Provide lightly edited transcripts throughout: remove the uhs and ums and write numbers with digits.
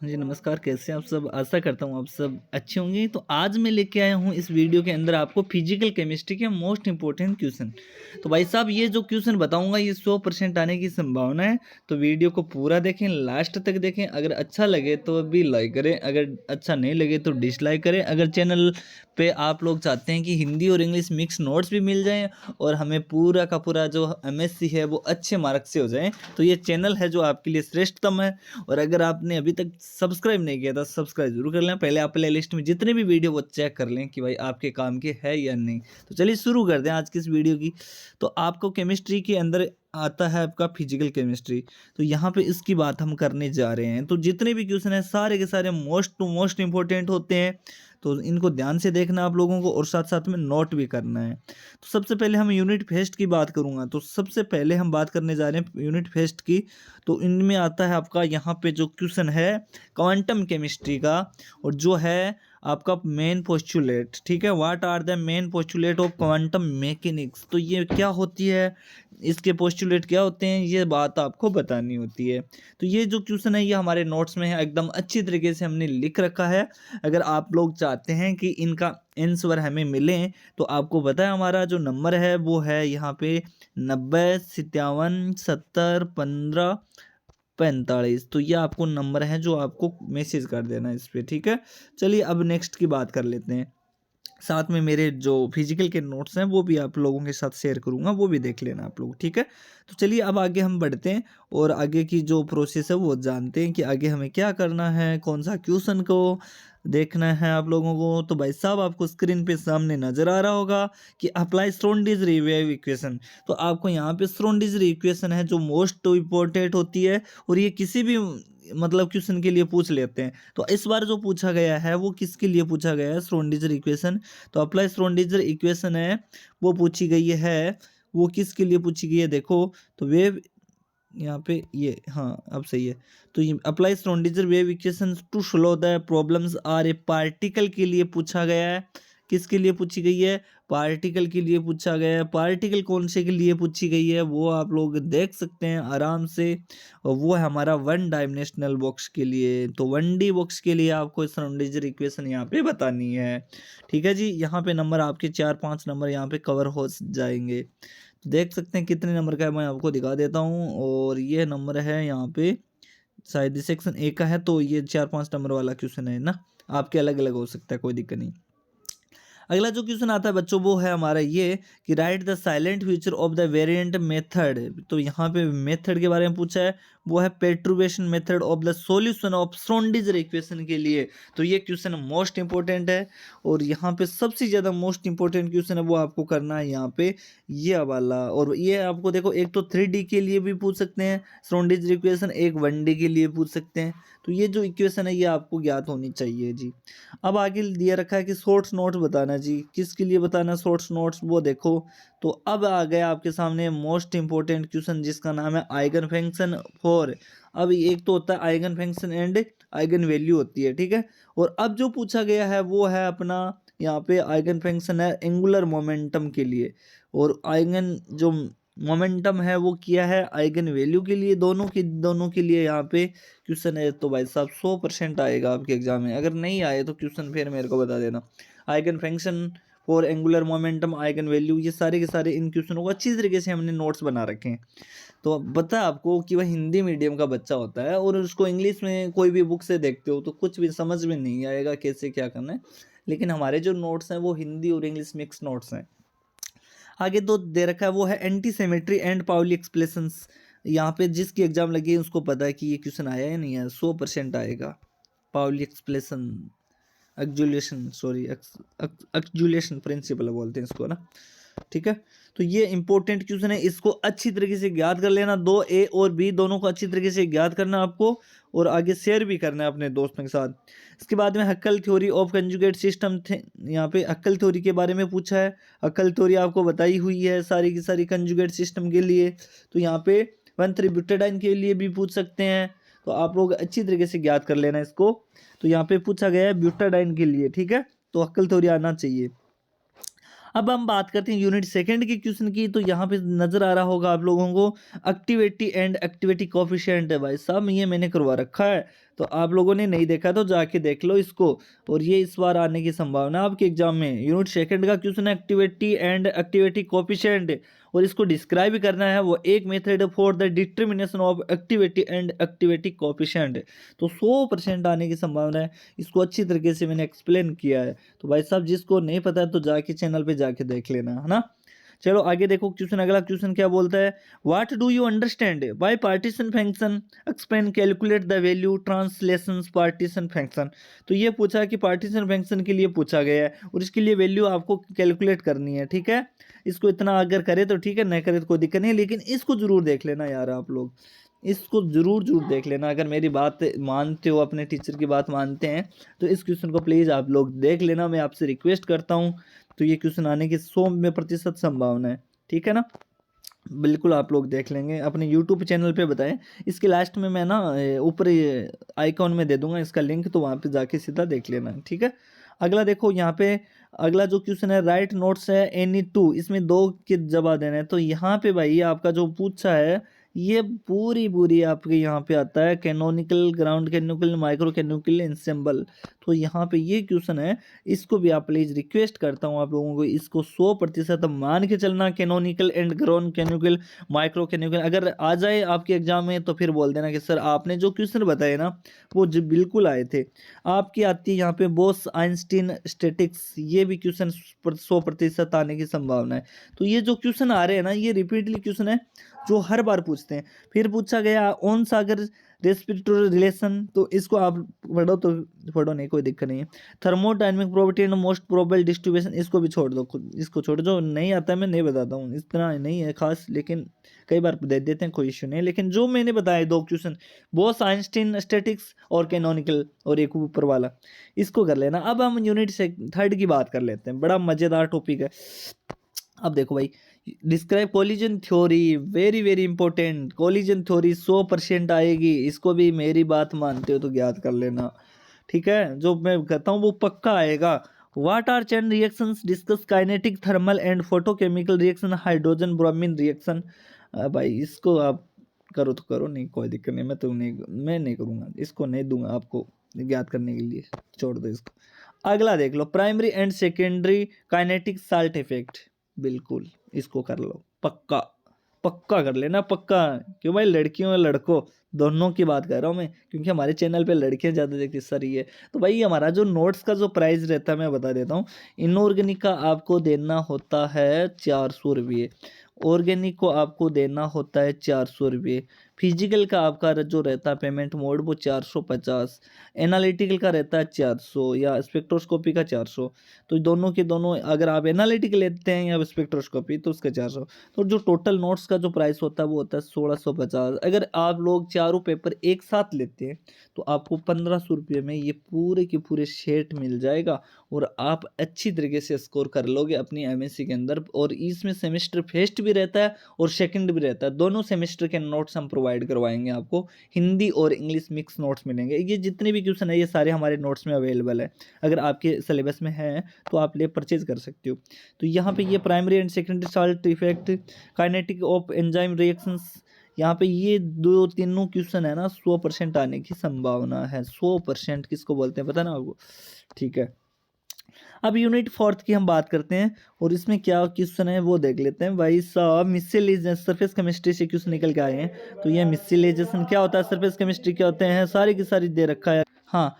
हाँ जी, नमस्कार। कैसे हैं आप सब? आशा करता हूँ आप सब अच्छे होंगे। तो आज मैं लेके आया हूँ इस वीडियो के अंदर आपको फिजिकल केमिस्ट्री के मोस्ट इम्पोर्टेंट क्वेश्चन। तो भाई साहब, ये जो क्वेश्चन बताऊंगा ये 100% आने की संभावना है। तो वीडियो को पूरा देखें, लास्ट तक देखें। अगर अच्छा लगे तो भी लाइक करें, अगर अच्छा नहीं लगे तो डिसलाइक करें। अगर चैनल पे आप लोग चाहते हैं कि हिंदी और इंग्लिश मिक्स नोट्स भी मिल जाएं और हमें पूरा का पूरा जो एमएससी है वो अच्छे मार्क्स से हो जाए, तो ये चैनल है जो आपके लिए श्रेष्ठतम है। और अगर आपने अभी तक सब्सक्राइब नहीं किया था, सब्सक्राइब जरूर कर लें। पहले आप प्ले लिस्ट में जितने भी वीडियो वो चेक कर लें कि भाई आपके काम के है या नहीं। तो चलिए शुरू कर दें आज की इस वीडियो की। तो आपको केमिस्ट्री के अंदर आता है आपका फिजिकल केमिस्ट्री। तो यहाँ पे इसकी बात हम करने जा रहे हैं। तो जितने भी क्वेश्चन हैं सारे के सारे मोस्ट टू मोस्ट इंपॉर्टेंट होते हैं। तो इनको ध्यान से देखना आप लोगों को और साथ साथ में नोट भी करना है। तो सबसे पहले हम यूनिट फेस्ट की बात करूंगा। तो सबसे पहले हम बात करने जा रहे हैं यूनिट फेस्ट की। तो इनमें आता है आपका यहाँ पे जो क्वेश्चन है क्वांटम केमिस्ट्री का, और जो है आपका मेन पोस्टुलेट। ठीक है, what are the main postulate of quantum mechanics. तो ये क्या होती है, इसके पोस्टुलेट क्या होते हैं, ये बात आपको बतानी होती है। तो ये जो क्वेश्चन है ये हमारे नोट्स में है, एकदम अच्छी तरीके से हमने लिख रखा है। अगर आप लोग चाहते हैं कि इनका आंसर हमें मिले, तो आपको पता है हमारा जो नंबर है वो है यहाँ पे 90 57 70 15 45। तो ये आपको नंबर है जो आपको मैसेज कर देना है इस पे। ठीक है, चलिए अब नेक्स्ट की बात कर लेते हैं। साथ में मेरे जो फिजिकल के नोट्स हैं वो भी आप लोगों के साथ शेयर करूंगा, वो भी देख लेना आप लोग। ठीक है, तो चलिए अब आगे हम बढ़ते हैं और आगे की जो प्रोसेस है वो जानते हैं कि आगे हमें क्या करना है, कौन सा क्वेश्चन को देखना है आप लोगों को। तो भाई साहब, आपको स्क्रीन पे सामने नजर आ रहा होगा कि अप्लाई श्रोडिंगर वेव इक्वेशन। तो आपको यहाँ पे श्रोडिंगर इक्वेशन है जो मोस्ट इम्पोर्टेंट होती है, और ये किसी भी मतलब क्वेश्चन के लिए पूछ लेते हैं। तो इस बार जो पूछा गया है वो किसके लिए पूछा गया है, श्रोडिंगर इक्वेशन। तो अप्लाई श्रोडिंगर इक्वेशन है वो पूछी गई है, वो किसके लिए पूछी गई है देखो। तो वेव यहाँ पे ये, हाँ अब सही है। तो ये apply Schrodinger wave equation to solve the problems or a particle के लिए पूछा गया है। किसके लिए पूछी गई है, पार्टिकल के लिए पूछा गया है। पार्टिकल कौन से के लिए पूछी गई है वो आप लोग देख सकते हैं आराम से, और वो है हमारा वन डायमेंशनल बॉक्स के लिए। तो 1D बॉक्स के लिए आपको श्रोडिंगर इक्वेशन यहाँ पे बतानी है। ठीक है जी, यहाँ पे नंबर आपके 4-5 नंबर यहाँ पे कवर हो जाएंगे। तो देख सकते हैं कितने नंबर का है, मैं आपको दिखा देता हूँ। और ये नंबर है यहाँ पे, शायद सेक्शन ए का है, तो ये 4-5 नंबर वाला क्वेश्चन है ना। आपके अलग अलग हो सकता है, कोई दिक्कत नहीं। अगला जो क्वेश्चन आता है बच्चों वो है हमारा ये कि right the silent feature of the variant method. तो यहाँ पे मेथड के बारे में पूछा है, वो है perturbation method of the solution of Schrodinger equation के लिए। तो ये क्वेश्चन मोस्ट इंपॉर्टेंट है, और यहाँ पे सबसे ज़्यादा मोस्ट इंपॉर्टेंट क्वेश्चन है वो आपको करना है यहाँ पे ये वाला। और ये आपको देखो, एक तो 3D के लिए भी पूछ सकते हैं श्रोडिंगर इक्वेशन, एक 1D के लिए पूछ सकते हैं। तो ये जो इक्वेशन है ये आपको ज्ञात होनी चाहिए जी। अब आगे दिया रखा है कि शॉर्ट्स नोट्स बताना जी, किसके लिए बताना शॉर्ट्स नोट्स वो देखो। तो अब आ गया आपके सामने मोस्ट इंपॉर्टेंट क्वेश्चन जिसका नाम है आइगन फंक्शन फॉर। अब एक तो होता है eigen function and eigen value होती है, ठीक है। और अब जो पूछा गया है वो है अपना यहाँ पे आइगन फंक्शन है एंगुलर मोमेंटम के लिए, और आइगन जो मोमेंटम है वो किया है आइगन वैल्यू के लिए। दोनों के लिए यहाँ पे क्वेश्चन है। तो भाई साहब 100% आएगा आपके एग्जाम में। अगर नहीं आए तो क्वेश्चन फिर मेरे को बता देना। Eigen function for angular momentum, eigen value, ये सारे के सारे इन क्वेश्चनों को अच्छी तरीके से हमने नोट्स बना रखे हैं। तो अब बता आपको कि वह हिंदी मीडियम का बच्चा होता है और उसको इंग्लिश में कोई भी बुक से देखते हो तो कुछ भी समझ में नहीं आएगा कैसे क्या करना है। लेकिन हमारे जो नोट्स हैं वो हिंदी और इंग्लिश मिक्स नोट्स हैं। आगे दो दे रखा है वो है anti symmetry and Pauli expressions. यहाँ पे जिसकी एग्जाम लगी है उसको पता है कि ये क्वेश्चन आया या नहीं आया, 100% आएगा। पाउली एक्सप्रेशन, एक्जुलेशन, सॉरी एक्जुलेशन प्रिंसिपल बोलते हैं इसको ना। ठीक है, तो ये इंपॉर्टेंट क्वेश्चन है, इसको अच्छी तरीके से याद कर लेना। 2A और B दोनों को अच्छी तरीके से याद करना आपको, और आगे शेयर भी करना है अपने दोस्तों के साथ। इसके बाद में हक्कल थ्योरी ऑफ कंजुगेट सिस्टम थे, यहाँ पे हक्कल थ्योरी के बारे में पूछा है। हक्कल थ्योरी आपको बताई हुई है सारी की सारी कंजुगेट सिस्टम के लिए। तो यहाँ पे 1,3-ब्यूटाडाइन के लिए भी पूछ सकते हैं। तो आप लोग अच्छी तरीके से याद कर लेना इसको। तो यहाँ पे पूछा गया है ब्यूटाडाइन के लिए, ठीक है। तो हक्कल थ्योरी आना चाहिए। अब हम बात करते हैं यूनिट सेकंड के क्वेश्चन की। तो यहाँ पे नजर आ रहा होगा आप लोगों को एक्टिविटी एंड एक्टिविटी कोफिशिएंट है। भाई साहब ये मैंने करवा रखा है, तो आप लोगों ने नहीं देखा तो जाके देख लो इसको। और ये इस बार आने की संभावना आपके एग्जाम में। यूनिट सेकंड का क्वेश्चन है एक्टिविटी एंड एक्टिविटी कोफिशिएंट, और इसको डिस्क्राइब करना है। वो एक method for the determination of activity and activity coefficient. तो 100% आने की संभावना है। इसको अच्छी तरीके से मैंने एक्सप्लेन किया है। तो भाई साहब जिसको नहीं पता है तो जाके चैनल पे जाके देख लेना, है ना। चलो आगे देखो क्वेश्चन, अगला क्वेश्चन क्या बोलता है, what do you understand by partition function, explain calculate the value translation partition function. तो ये पूछा कि पार्टीशन फंक्शन के लिए पूछा गया है और इसके लिए वैल्यू आपको कैलकुलेट करनी है, ठीक है। इसको इतना अगर करे तो ठीक है, नहीं करे तो कोई दिक्कत नहीं है, लेकिन इसको जरूर देख लेना यार आप लोग, इसको जरूर जरूर देख लेना। अगर मेरी बात मानते हो, अपने टीचर की बात मानते हैं, तो इस क्वेश्चन को प्लीज़ आप लोग देख लेना, मैं आपसे रिक्वेस्ट करता हूँ। तो ये क्वेश्चन आने की 100% संभावना है, ठीक है ना। बिल्कुल आप लोग देख लेंगे, अपने यूट्यूब चैनल पे बताएं। इसके लास्ट में मैं ना ऊपर आइकॉन में दे दूंगा इसका लिंक, तो वहाँ पे जाके सीधा देख लेना, ठीक है। अगला देखो यहाँ पे, अगला जो क्वेश्चन है राइट नोट्स है एनी टू, इसमें 2 के जवाब देना है। तो यहाँ पे भाई आपका जो पूछा है ये पूरी पूरी आपके यहाँ पे आता है, canonical, grand canonical, micro canonical, ensemble. तो यहाँ पे ये क्वेश्चन है, इसको भी आप प्लीज रिक्वेस्ट करता हूँ आप लोगों को, इसको 100% मान के चलना। Canonical and ground canonical, micro canonical अगर आ जाए आपके एग्जाम में तो फिर बोल देना कि सर आपने जो क्वेश्चन बताए ना वो जो बिल्कुल आए थे। आपकी आती है यहाँ पे बोस आइंस्टीन स्टैटिक्स, ये भी क्वेश्चन 100% आने की संभावना है। तो ये जो क्वेश्चन आ रहे हैं ना, ये रिपीटली क्वेश्चन है जो हर बार पूछते हैं। फिर पूछा गया ओन सागर रेस्पिरेटरी रिलेशन, तो इसको आप पढ़ो तो पढ़ो, नहीं कोई दिक्कत नहीं है। Thermodynamic property and most probable distribution, इसको भी छोड़ दो, इसको छोड़ दो, नहीं आता है मैं नहीं बताता हूँ, इतना नहीं है खास, लेकिन कई बार दे देते हैं, कोई इशू नहीं। लेकिन जो मैंने बताया 2 क्वेश्चन, बोस आइंस्टीन स्टैटिक्स और कैनोनिकल, और एक ऊपर वाला, इसको कर लेना। अब हम यूनिट से थर्ड की बात कर लेते हैं, बड़ा मजेदार टॉपिक है। अब देखो भाई, describe collision theory, very very important. Collision theory 100% आएगी, इसको भी मेरी बात मानते हो तो ज्ञात कर लेना, ठीक है। जो मैं कहता हूँ वो पक्का आएगा। What are chain reactions, discuss kinetic, thermal and photochemical reaction, hydrogen bromine reaction. भाई इसको आप करो तो करो, नहीं कोई दिक्कत नहीं, मैं नहीं करूँगा, इसको नहीं दूंगा आपको ज्ञात करने के लिए, छोड़ दो इसको। अगला देख लो, primary and secondary kinetic salt effect, बिल्कुल इसको कर लो, पक्का पक्का कर लेना, पक्का। क्यों भाई, लड़कियों और लड़कों दोनों की बात कर रहा हूँ मैं, क्योंकि हमारे चैनल पे लड़कियां ज़्यादा देखती सर ये। तो भाई हमारा जो नोट्स का जो प्राइस रहता है मैं बता देता हूँ। इनऑर्गेनिक का आपको देना होता है 400 रुपये, ऑर्गेनिक को आपको देना होता है 400 रुपये, फिजिकल का आपका जो रहता है पेमेंट मोड वो 450, एनालिटिकल का रहता है 400 या स्पेक्ट्रोस्कोपी का 400। तो दोनों के दोनों, अगर आप एनालिटिकल लेते हैं या स्पेक्ट्रोस्कोपी तो उसका 400। तो जो टोटल नोट्स का जो प्राइस होता है वो होता है 1650। अगर आप लोग चारों पेपर एक साथ लेते हैं तो आपको 1500 रुपये में ये पूरे के पूरे सेट मिल जाएगा, और आप अच्छी तरीके से स्कोर कर लोगे अपनी एमएससी के अंदर। और इसमें सेमेस्टर फर्स्ट भी रहता है और सेकंड भी रहता है, दोनों सेमेस्टर के नोट्स हम प्रोवाइड करवाएंगे आपको। हिंदी और इंग्लिश मिक्स नोट्स मिलेंगे। ये जितने भी क्वेश्चन है ये सारे हमारे नोट्स में अवेलेबल है, अगर आपके सिलेबस में है तो आप ले परचेज कर सकते हो। तो यहाँ पे ये primary and secondary salt effect, kinetic of enzyme reactions, यहाँ पे ये 2 तीनों क्वेश्चन है ना 100% आने की संभावना है। 100% किसको बोलते हैं पता ना आपको, ठीक है। अब यूनिट 4 की हम बात करते हैं, और इसमें क्या क्वेश्चन है वो देख लेते हैं भाई साहब। मिसलेनियस सरफेस केमिस्ट्री से क्वेश्चन निकल के आए हैं। तो ये मिसलेनियस क्या होता है, सरफेस केमिस्ट्री क्या होते हैं, सारी की सारी दे रखा है। हाँ,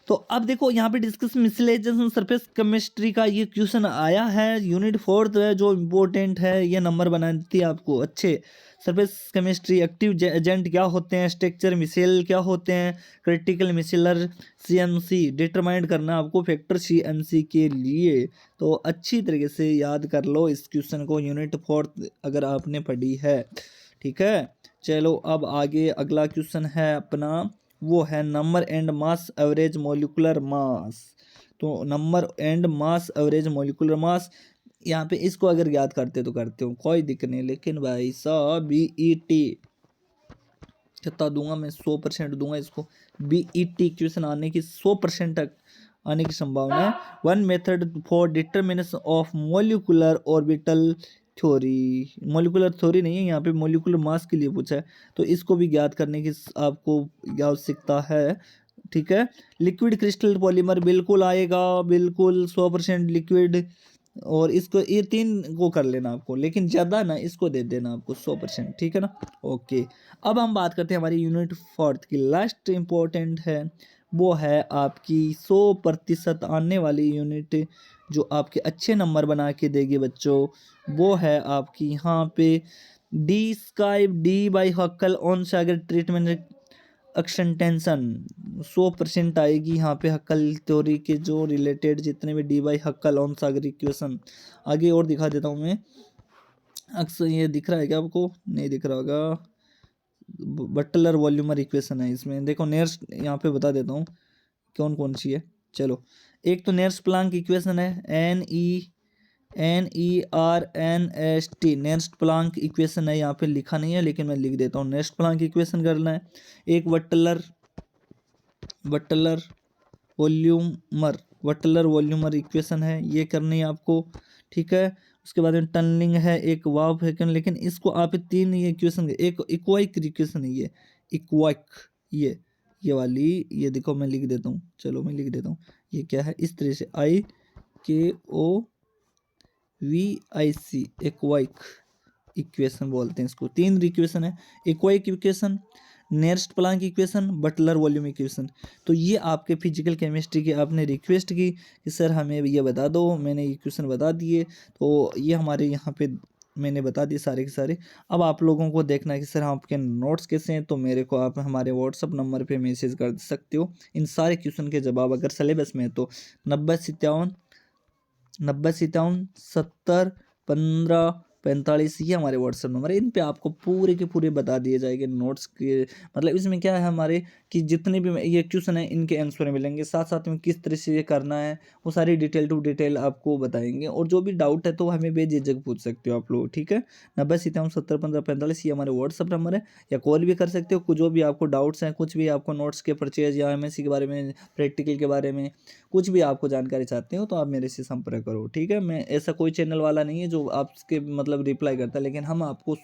तो अब देखो यहाँ पे डिस्कस मिसलेनियस सरफेस केमिस्ट्री का ये क्वेश्चन आया है, यूनिट 4 है जो इम्पोर्टेंट है, ये नंबर बनाती है आपको अच्छे। सरफेस केमिस्ट्री, एक्टिव एजेंट क्या होते हैं, स्ट्रक्चर मिसेल क्या होते हैं, क्रिटिकल मिसेलर, सीएमसी डिटरमाइन करना आपको फैक्टर सीएमसी के लिए। तो अच्छी तरीके से याद कर लो इस क्वेश्चन को, यूनिट 4 अगर आपने पढ़ी है, ठीक है। चलो अब आगे अगला क्वेश्चन है अपना, वो है number and mass average molecular mass. तो number and mass average molecular mass, यहाँ पे इसको अगर याद करते तो करते हो कोई दिक्कत नहीं, लेकिन भाई साहब बीईटी कितना दूंगा मैं, 100% दूंगा इसको। बीईटी क्वेश्चन आने की 100% तक आने की संभावना है। One method for determination of molecular orbital theory, molecular theory नहीं है यहाँ पे, मॉलिक्यूलर मास के लिए पूछा है, तो इसको भी ज्ञात करने की आपको आवश्यकता है। ठीक है, लिक्विड क्रिस्टल पॉलीमर बिल्कुल आएगा, बिल्कुल 100% लिक्विड। और इसको ये 3 को कर लेना आपको, लेकिन ज़्यादा ना इसको दे देना आपको 100%, ठीक है ना। ओके, अब हम बात करते हैं हमारी यूनिट 4 की, लास्ट इम्पोर्टेंट है, वो है आपकी 100% आने वाली यूनिट, जो आपके अच्छे नंबर बना के देगी बच्चों। वो है आपकी यहाँ पे D sky D by हक्कल on Sagar treatment action tension 100% आएगी यहाँ पे, हक्कल थ्योरी के जो रिलेटेड जितने भी D by हक्कल on Sagar equation. आगे और दिखा देता हूँ मैं, अक्सर ये दिख रहा है क्या आपको, नहीं दिख रहा होगा, बटलर वॉल्यूमर इक्वेशन है इसमें, देखो नेक्स्ट यहाँ पे बता देता हूँ कौन कौन सी है। चलो, एक तो नेर्स प्लांक इक्वेशन है, NERNST, नेर्स्ट प्लांक इक्वेशन है, यहाँ पे लिखा नहीं है लेकिन मैं लिख देता हूँ, नेर्स्ट प्लांक इक्वेशन करना है। एक बटलर वॉल्यूमर इक्वेशन है, ये करनी है आपको। ठीक है, उसके बाद में टनलिंग है, एक वाव है, लेकिन इसको आप 3 ये इक्वेशन, एक इक्वाइक इक्वेशन है ये, इक्वाइक, ये वाली, ये देखो मैं लिख देता हूँ, चलो मैं लिख देता हूँ, ये क्या है, इस तरह से IKOVIC, इक्वाइक इक्वेशन बोलते हैं इसको। 3 इक्वेशन है, इक्वाइक equation, Nernst Planck equation, Butler volume equation. तो ये आपके फिजिकल केमिस्ट्री की आपने रिक्वेस्ट की कि सर हमें ये बता दो, मैंने इक्वेशन बता दिए, तो ये हमारे यहाँ पे मैंने बता दिए सारे के सारे। अब आप लोगों को देखना है कि सर आपके नोट्स कैसे हैं, तो मेरे को आप हमारे व्हाट्सअप नंबर पे मैसेज कर सकते हो इन सारे क्वेश्चन के जवाब, अगर सिलेबस में है तो 9057 70 15 45, ये हमारे व्हाट्सअप नंबर है। इन पे आपको पूरे के पूरे बता दिए जाएंगे नोट्स के, मतलब इसमें क्या है हमारे कि जितने भी ये क्वेश्चन है इनके आंसर मिलेंगे, साथ साथ में किस तरह से ये करना है वो सारी डिटेल टू डिटेल आपको बताएंगे। और जो भी डाउट है तो हमें बेझिझक पूछ सकते हो आप लोग, ठीक है। 9057 70 15 45 ये हमारे व्हाट्सअप नंबर है, या कॉल भी कर सकते हो। कुछ जो भी आपको डाउट्स हैं, कुछ भी आपको नोट्स के परचेज या MSc के बारे में, प्रैक्टिकल के बारे में कुछ भी आपको जानकारी चाहते हो तो आप मेरे से संपर्क करो, ठीक है। मैं ऐसा कोई चैनल वाला नहीं है जो आपके मतलब रिप्लाई करता है, लेकिन हम आपको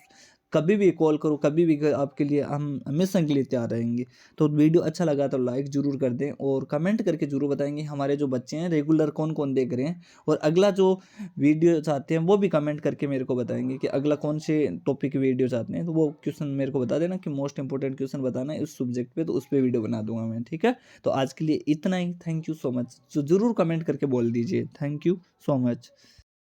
कभी भी कॉल करो, कभी भी आपके लिए हम हमेशा के लिए तैयार रहेंगे। तो वीडियो अच्छा लगा तो लाइक जरूर कर दें, और कमेंट करके जरूर बताएंगे हमारे जो बच्चे हैं रेगुलर कौन कौन देख रहे हैं, और अगला जो वीडियो चाहते हैं वो भी कमेंट करके मेरे को बताएंगे कि अगला कौन से टॉपिक की वीडियो चाहते हैं। तो वो क्वेश्चन मेरे को बता देना कि मोस्ट इंपॉर्टेंट क्वेश्चन बताना है उस सब्जेक्ट पे, तो उस पर वीडियो बना दूंगा मैं, ठीक है। तो आज के लिए इतना ही, थैंक यू सो मच। तो जरूर कमेंट करके बोल दीजिए, थैंक यू सो मच।